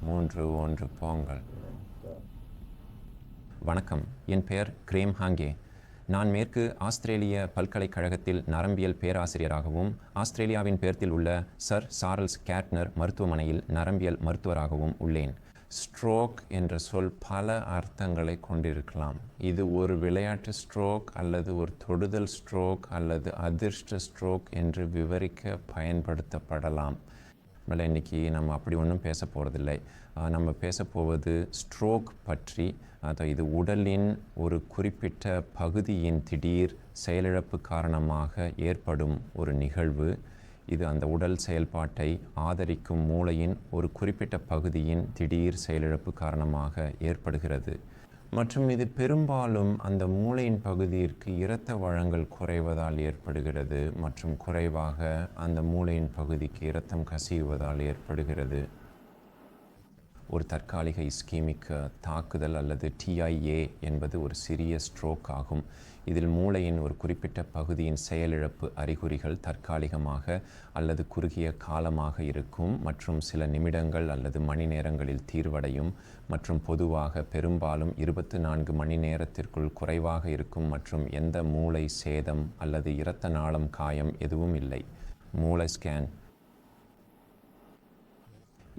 3 போங்கள். வணக்கம், என் பெயர் கிரேம் ஹாங்கே. நான் மேற்கு ஆஸ்திரேலிய பல்கலைக்கழகத்தில் நரம்பியல் பேராசிரியராகவும் ஆஸ்திரேலியாவின் பெர்த்தில் உள்ள சர் சார்ல்ஸ் கேட்னர் மருத்துவமனையில் நரம்பியல் மருத்துவராகவும் உள்ளேன். ஸ்ட்ரோக் என்ற சொல் பல அர்த்தங்களை கொண்டிருக்கலாம். இது ஒரு விளையாட்டு ஸ்ட்ரோக் அல்லது ஒரு தொடுதல் ஸ்ட்ரோக் அல்லது அதிர்ஷ்ட ஸ்ட்ரோக் என்று விவரிக்க பயன்படுத்தப்படலாம். இன்றைக்கி நம்ம அப்படி ஒன்றும் பேச போகிறதில்லை. நம்ம பேச போவது ஸ்ட்ரோக் பற்றி. இது உடலின் ஒரு குறிப்பிட்ட பகுதியின் திடீர் செயலிழப்பு காரணமாக ஏற்படும் ஒரு நிகழ்வு. இது அந்த உடல் செயல்பாட்டை ஆதரிக்கும் மூளையின் ஒரு குறிப்பிட்ட பகுதியின் திடீர் செயலிழப்பு காரணமாக ஏற்படுகிறது. மற்றும் இது பெரும்பாலும் அந்த மூளையின் பகுதியிற்கு இரத்த வழங்கல் குறைவதால் ஏற்படுகிறது மற்றும் குறைவாக அந்த மூளையின் பகுதிக்கு இரத்தம் கசியுவதால் ஏற்படுகிறது. ஒரு தற்காலிக இஸ்கீமிக் தாக்குதல் அல்லது TIA என்பது ஒரு சிறிய ஸ்ட்ரோக் ஆகும். இதில் மூளையின் ஒரு குறிப்பிட்ட பகுதியின் செயலிழப்பு அறிகுறிகள் தற்காலிகமாக அல்லது குறுகிய காலமாக இருக்கும் மற்றும் சில நிமிடங்கள் அல்லது மணி நேரங்களில் தீர்வடையும் மற்றும் பொதுவாக பெரும்பாலும் 24 மணி நேரத்திற்குள் குறைவாக இருக்கும் மற்றும் எந்த மூளை சேதம் அல்லது இரத்த நாளம் காயம் எதுவும் இல்லை. மூளை ஸ்கேன்.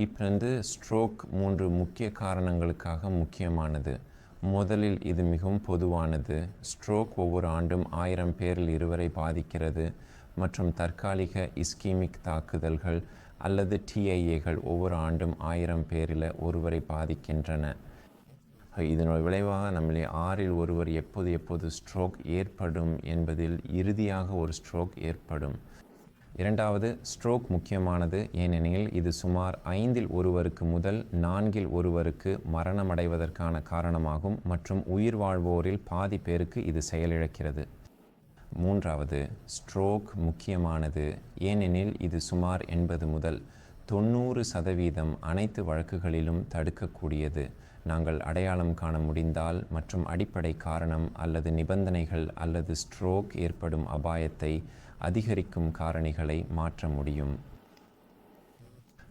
இப்போ ஸ்ட்ரோக் 3 முக்கிய காரணங்களுக்காக முக்கியமானது. முதலில் இது மிகவும் பொதுவானது. ஸ்ட்ரோக் ஒவ்வொரு ஆண்டும் 1000 பேரில் 2 பாதிக்கிறது மற்றும் தற்காலிக இஸ்கீமிக் தாக்குதல்கள் அல்லது TIAகள் ஒவ்வொரு ஆண்டும் 1000 பேரில் 1 பாதிக்கின்றன. இதனோட விளைவாக நம்மளே 6 1 எப்போது ஸ்ட்ரோக் ஏற்படும் என்பதில் இறுதியாக ஒரு ஸ்ட்ரோக் ஏற்படும். இரண்டாவது, ஸ்ட்ரோக் முக்கியமானது ஏனெனில் இது சுமார் 5 1 முதல் 4 1 மரணமடைவதற்கான காரணமாகும் மற்றும் உயிர் வாழ்வோரில் பாதி பேருக்கு இது செயலிழக்கிறது. மூன்றாவது, ஸ்ட்ரோக் முக்கியமானது ஏனெனில் இது சுமார் 80 முதல் 90% அனைத்து வழக்குகளிலும் தடுக்கக்கூடியது. நாங்கள் அடையாளம் காண முடிந்தால் மற்றும் அடிப்படை காரணம் அல்லது நிபந்தனைகள் அல்லது ஸ்ட்ரோக் ஏற்படும் அபாயத்தை அதிகரிக்கும் காரணிகளை மாற்ற முடியும்.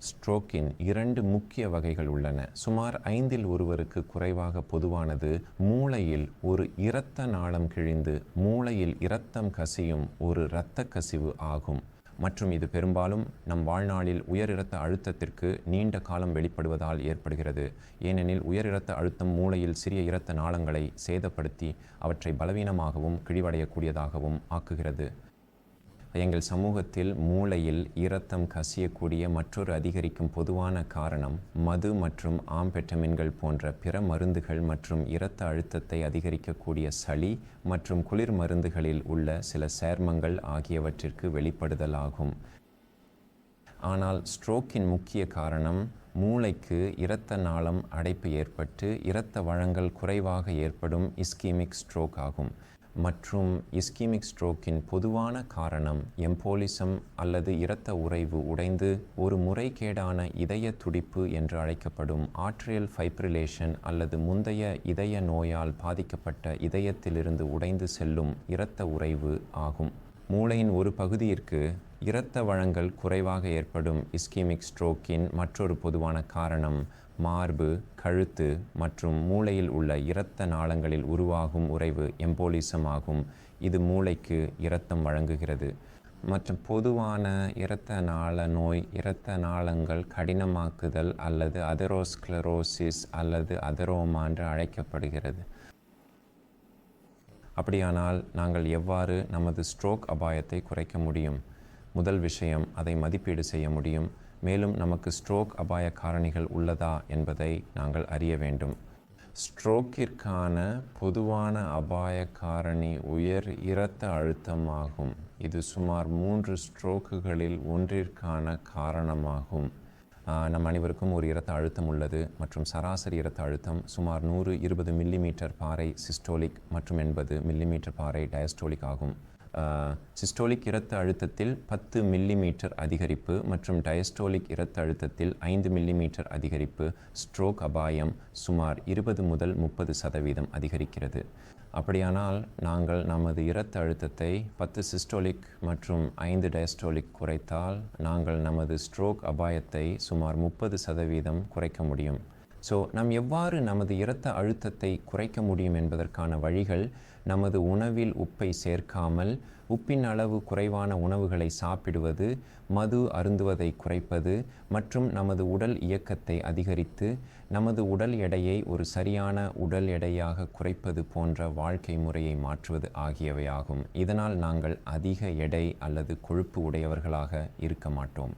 ஸ்ட்ரோக்கின் 2 முக்கிய வகைகள் உள்ளன. சுமார் 5 1 குறைவாக பொதுவானது மூளையில் ஒரு இரத்த நாளம் கிழிந்து மூளையில் இரத்தம் கசியும் ஒரு இரத்த கசிவு ஆகும் மற்றும் இது பெரும்பாலும் நம் வாழ்நாளில் உயர் இரத்த அழுத்தத்திற்கு நீண்ட காலம் வெளிப்படுவதால் ஏற்படுகிறது. ஏனெனில் உயர் இரத்த அழுத்தம் மூளையில் சிறிய இரத்த நாளங்களை சேதப்படுத்தி அவற்றை பலவீனமாகவும் கிழிவடையக்கூடியதாகவும் ஆக்குகிறது. எங்கள் சமூகத்தில் மூளையில் இரத்தம் கசியக்கூடிய மற்றொரு அதிகரிக்கும் பொதுவான காரணம் மது மற்றும் ஆம்பெட்டமின்கள் போன்ற பிற மருந்துகள் மற்றும் இரத்த அழுத்தத்தை அதிகரிக்கக்கூடிய சளி மற்றும் குளிர் மருந்துகளில் உள்ள சில சேர்மங்கள் ஆகியவற்றிற்கு வெளிப்படுதலாகும். ஆனால் ஸ்ட்ரோக்கின் முக்கிய காரணம் மூளைக்கு இரத்த நாளம் அடைப்பு ஏற்பட்டு இரத்த வழங்கல் குறைவாக ஏற்படும் இஸ்கீமிக் ஸ்ட்ரோக் ஆகும். மற்றும் இஸ்கீமிக் ஸ்ட்ரோக்கின் பொதுவான காரணம் எம்போலிசம் அல்லது இரத்த உறைவு உடைந்து ஒரு முறைகேடான இதய துடிப்பு என்று அழைக்கப்படும் ஆட்ரியல் ஃபைப்ரிலேஷன் அல்லது முந்தைய இதய நோயால் பாதிக்கப்பட்ட இதயத்திலிருந்து உடைந்து செல்லும் இரத்த உறைவு ஆகும். மூளையின் ஒரு பகுதியிற்கு இரத்த வழங்கல் குறைவாக ஏற்படும் இஸ்கீமிக் ஸ்ட்ரோக்கின் மற்றொரு பொதுவான காரணம் மார்பு, கழுத்து மற்றும் மூளையில் உள்ள இரத்த நாளங்களில் உருவாகும் உறைவு எம்போலிசம் ஆகும். இது மூளைக்கு இரத்தம் வழங்குகிறது. மற்றும் பொதுவான இரத்த நாள நோய் இரத்த நாளங்கள் கடினமாக்குதல் அல்லது அதெரோஸ்க்ளரோசிஸ் அல்லது அதெரோமா என்று அழைக்கப்படுகிறது. அப்படியானால் நாங்கள் எவ்வாறு நமது ஸ்ட்ரோக் அபாயத்தை குறைக்க முடியும்? முதல் விஷயம், அதை மதிப்பீடு செய்ய முடியும். மேலும் நமக்கு ஸ்ட்ரோக் அபாய காரணிகள் உள்ளதா என்பதை நாங்கள் அறிய வேண்டும். ஸ்ட்ரோக்கிற்கான பொதுவான அபாய காரணி உயர் இரத்த அழுத்தம் ஆகும். இது சுமார் 3 ஸ்ட்ரோக்குகளில் ஒன்றிற்கான காரணமாகும். நம் அனைவருக்கும் ஒரு இரத்த அழுத்தம் உள்ளது மற்றும் சராசரி இரத்த அழுத்தம் சுமார் 120 மில்லிமீட்டர் பாறை சிஸ்டோலிக் மற்றும் 80 மில்லிமீட்டர் பாறை டயஸ்டோலிக் ஆகும். சிஸ்டோலிக் இரத்த அழுத்தத்தில் 10 மில்லிமீட்டர் அதிகரிப்பு மற்றும் டயஸ்டோலிக் இரத்த அழுத்தத்தில் 5 மில்லிமீட்டர் அதிகரிப்பு ஸ்ட்ரோக் அபாயம் சுமார் 20 முதல் 30% அதிகரிக்கிறது. அப்படியானால் நாங்கள் நமது இரத்த அழுத்தத்தை 10 சிஸ்டோலிக் மற்றும் 5 டயஸ்டோலிக் குறைத்தால் நாங்கள் நமது ஸ்ட்ரோக் அபாயத்தை சுமார் 30% குறைக்க முடியும். நாம் எவ்வாறு நமது இரத்த அழுத்தத்தை குறைக்க முடியும் என்பதற்கான வழிகள் நமது உணவில் உப்பை சேர்க்காமல், உப்பின் அளவு குறைவான உணவுகளை சாப்பிடுவது, மது அருந்துவதை குறைப்பது மற்றும் நமது உடல் இயக்கத்தை அதிகரித்து நமது உடல் எடையை ஒரு சரியான உடல் எடையாக குறைப்பது போன்ற வாழ்க்கை முறையை மாற்றுவது ஆகியவையாகும். இதனால் நாங்கள் அதிக எடை அல்லது கொழுப்பு உடையவர்களாக இருக்க மாட்டோம்.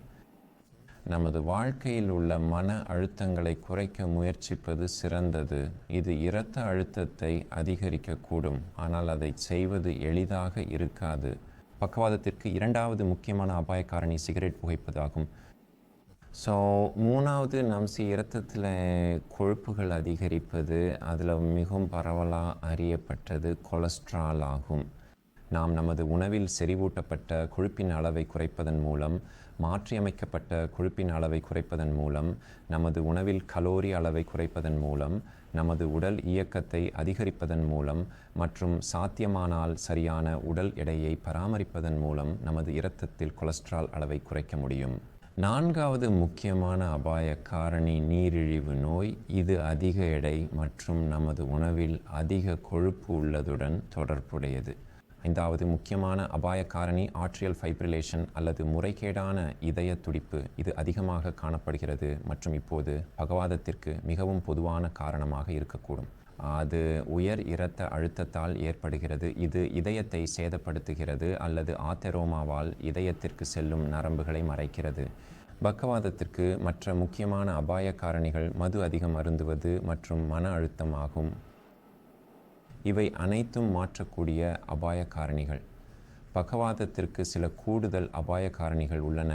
நமது வாழ்க்கையில் உள்ள மன அழுத்தங்களை குறைக்க முயற்சிப்பது சிறந்தது. இது இரத்த அழுத்தத்தை அதிகரிக்கக்கூடும், ஆனால் அதை செய்வது எளிதாக இருக்காது. பக்கவாதத்திற்கு இரண்டாவது முக்கியமான அபாய காரணி சிகரெட் புகைப்பதாகும். மூணாவது இரத்தத்தில் கொழுப்புகள் அதிகரிப்பது, அதில் மிகவும் பரவலாக அறியப்பட்டது கொலஸ்ட்ரால் ஆகும். நாம் நமது உணவில் செறிவூட்டப்பட்ட கொழுப்பின் அளவை குறைப்பதன் மூலம், மாற்றியமைக்கப்பட்ட கொழுப்பின் அளவை குறைப்பதன் மூலம், நமது உணவில் கலோரி அளவை குறைப்பதன் மூலம், நமது உடல் இயக்கத்தை அதிகரிப்பதன் மூலம் மற்றும் சாத்தியமானால் சரியான உடல் எடையை பராமரிப்பதன் மூலம் நமது இரத்தத்தில் கொலஸ்ட்ரால் அளவை குறைக்க முடியும். நான்காவது முக்கியமான அபாய காரணி நீரிழிவு நோய். இது அதிக எடை மற்றும் நமது உணவில் அதிக கொழுப்பு உள்ளதுடன் தொடர்புடையது. ஐந்தாவது முக்கியமான அபாய காரணி ஆட்ரியல் ஃபைப்ரிலேஷன் அல்லது முறைகேடான இதய துடிப்பு. இது அதிகமாக காணப்படுகிறது மற்றும் இப்போது பக்கவாதத்திற்கு மிகவும் பொதுவான காரணமாக இருக்கக்கூடும். அது உயர் இரத்த அழுத்தத்தால் ஏற்படுகிறது. இது இதயத்தை சேதப்படுத்துகிறது அல்லது ஆத்தெரோமாவால் இதயத்திற்கு செல்லும் நரம்புகளை மறைக்கிறது. பக்கவாதத்திற்கு மற்ற முக்கியமான அபாய காரணிகள் மது அதிகம் அருந்துவது மற்றும் மன அழுத்தம் ஆகும். இவை அனைத்தும் மாற்றக்கூடிய அபாய காரணிகள். பக்கவாதத்திற்கு சில கூடுதல் அபாய காரணிகள் உள்ளன.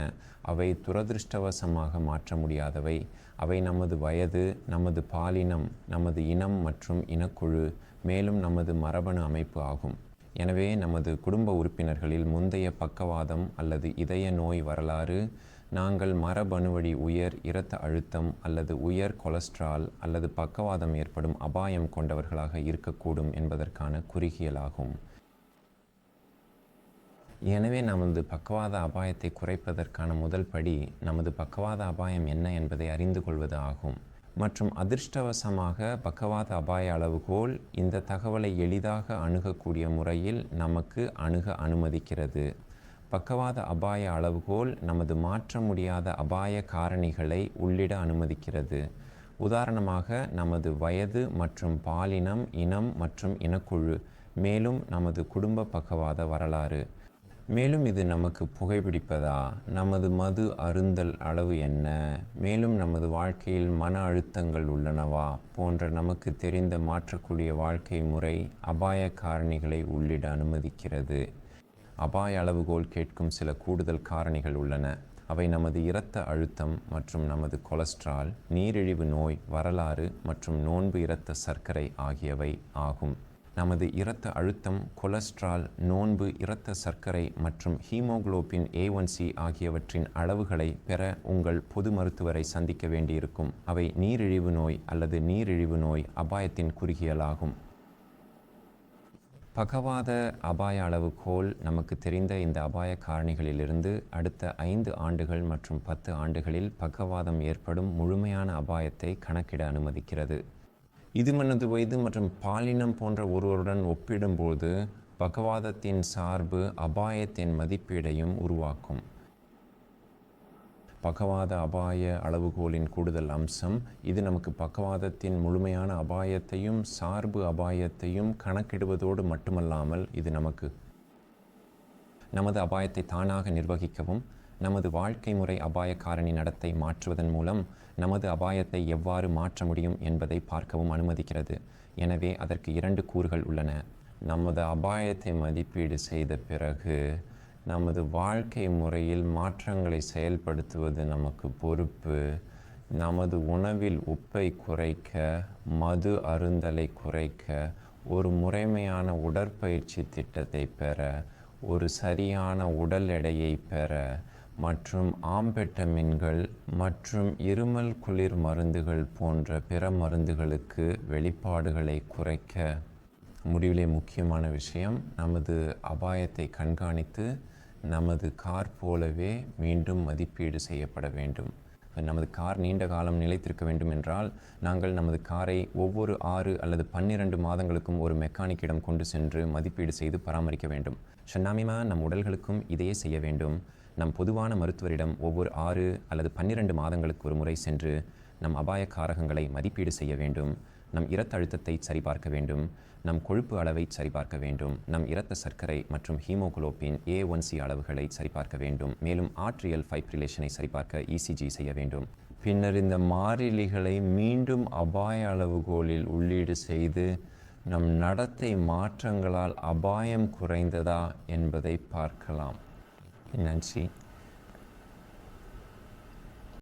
அவை துரதிருஷ்டவசமாக மாற்ற முடியாதவை. அவை நமது வயது, நமது பாலினம், நமது இனம் மற்றும் இனக்குழு, மேலும் நமது மரபணு அமைப்பு ஆகும். எனவே நமது குடும்ப உறுப்பினர்களில் முந்தைய பக்கவாதம் அல்லது இதய நோய் வரலாறு, நாங்கள் மரபணுவழி உயர் இரத்த அழுத்தம் அல்லது உயர் கொலஸ்ட்ரால் அல்லது பக்கவாதம் ஏற்படும் அபாயம் கொண்டவர்களாக இருக்கக்கூடும் என்பதற்கான குறிகியலாகும். எனவே நமது பக்கவாத அபாயத்தை குறைப்பதற்கான முதல் படி நமது பக்கவாத அபாயம் என்ன என்பதை அறிந்து கொள்வது ஆகும். மற்றும் அதிர்ஷ்டவசமாக பக்கவாத அபாய அளவுகோல் இந்த தகவலை எளிதாக அணுகக்கூடிய முறையில் நமக்கு அணுக அனுமதிக்கிறது. பக்கவாத அபாய அளவுகோல் நமது மாற்ற முடியாத அபாய காரணிகளை உள்ளிட அனுமதிக்கிறது. உதாரணமாக நமது வயது மற்றும் பாலினம், இனம் மற்றும் இனக்குழு, மேலும் நமது குடும்ப பக்கவாத வரலாறு. மேலும் இது நமக்கு புகைப்பிடிப்பதா, நமது மது அருந்தல் அளவு என்ன, மேலும் நமது வாழ்க்கையில் மன அழுத்தங்கள் உள்ளனவா போன்ற நமக்கு தெரிந்த மாற்றக்கூடிய வாழ்க்கை முறை அபாய காரணிகளை உள்ளிட அனுமதிக்கிறது. அபாய அளவுகோல் கேட்கும் சில கூடுதல் காரணிகள் உள்ளன. அவை நமது இரத்த அழுத்தம் மற்றும் நமது கொலஸ்ட்ரால், நீரிழிவு நோய் வரலாறு மற்றும் நோன்பு இரத்த சர்க்கரை ஆகியவை ஆகும். நமது இரத்த அழுத்தம், கொலஸ்ட்ரால், நோன்பு இரத்த சர்க்கரை மற்றும் ஹீமோகுளோபின் A1C ஆகியவற்றின் அளவுகளை பெற உங்கள் பொது மருத்துவரை சந்திக்க வேண்டியிருக்கும். அவை நீரிழிவு நோய் அல்லது நீரிழிவு நோய் அபாயத்தின் குறிகியலாகும். பக்கவாத அபாய அளவுகோல் நமக்கு தெரிந்த இந்த அபாய காரணிகளிலிருந்து அடுத்த 5 ஆண்டுகள் மற்றும் 10 ஆண்டுகளில் பக்கவாதம் ஏற்படும் முழுமையான அபாயத்தை கணக்கிட அனுமதிக்கிறது. இது நமது வயது மற்றும் பாலினம் போன்ற ஒருவருடன் ஒப்பிடும்போது பக்கவாதத்தின் சார்பு அபாயத்தின் மதிப்பீடையும் உருவாக்கும். பக்கவாத அபாய அளவுகோலின் கூடுதல் அம்சம், இது நமக்கு பக்கவாதத்தின் முழுமையான அபாயத்தையும் சார்பு அபாயத்தையும் கணக்கிடுவதோடு மட்டுமல்லாமல் இது நமது அபாயத்தை தானாக நிர்வகிக்கவும், நமது வாழ்க்கை முறை அபாய காரணி நடத்தை மாற்றுவதன் மூலம் நமது அபாயத்தை எவ்வாறு மாற்ற முடியும் என்பதை பார்க்கவும் அனுமதிக்கிறது. எனவே அதற்கு 2 கூறுகள் உள்ளன. நமது அபாயத்தை மதிப்பீடு செய்த பிறகு நமது வாழ்க்கை முறையில் மாற்றங்களை செயல்படுத்துவது நமக்கு பொறுப்பு. நமது உணவில் உப்பை குறைக்க, மது அருந்தலை குறைக்க, ஒரு முறைமையான உடற்பயிற்சி திட்டத்தை பெற, ஒரு சரியான உடல் எடையை பெற மற்றும் ஆம்பெட்டமின்கள் மற்றும் இருமல் குளிர் மருந்துகள் போன்ற பிற மருந்துகளுக்கு வெளிப்பாடுகளை குறைக்க முடிவிலே முக்கியமான விஷயம் நமது அபாயத்தை கண்காணித்து நமது கார் போலவே மீண்டும் மதிப்பீடு செய்யப்பட வேண்டும். நமது கார் நீண்ட காலம் நிலைத்திருக்க வேண்டும் என்றால் நாங்கள் நமது காரை ஒவ்வொரு 6 அல்லது 12 மாதங்களுக்கும் ஒரு மெக்கானிக்கிடம் கொண்டு சென்று மதிப்பீடு செய்து பராமரிக்க வேண்டும். ஷன்னாமிமா நம் உடல்களுக்கும் இதையே செய்ய வேண்டும். நம் பொதுவான மருத்துவரிடம் ஒவ்வொரு 6 அல்லது 12 மாதங்களுக்கு ஒரு முறை சென்று நம் அபாய காரகங்களை மதிப்பீடு செய்ய வேண்டும். நம் இரத்த அழுத்தத்தை சரிபார்க்க வேண்டும். நம் கொழுப்பு அளவை சரிபார்க்க வேண்டும். நம் இரத்த சர்க்கரை மற்றும் ஹீமோகுளோபின் A1C அளவுகளை சரிபார்க்க வேண்டும். மேலும் ஆர்ட்ரியல் ஃபைப்ரிலேஷனை சரிபார்க்க ECG செய்ய வேண்டும். பின்னர் இந்த மாறிலிகளை மீண்டும் அபாய அளவுகோலில் உள்ளீடு செய்து நம் நடத்தை மாற்றங்களால் அபாயம் குறைந்ததா என்பதை பார்க்கலாம். நன்றி.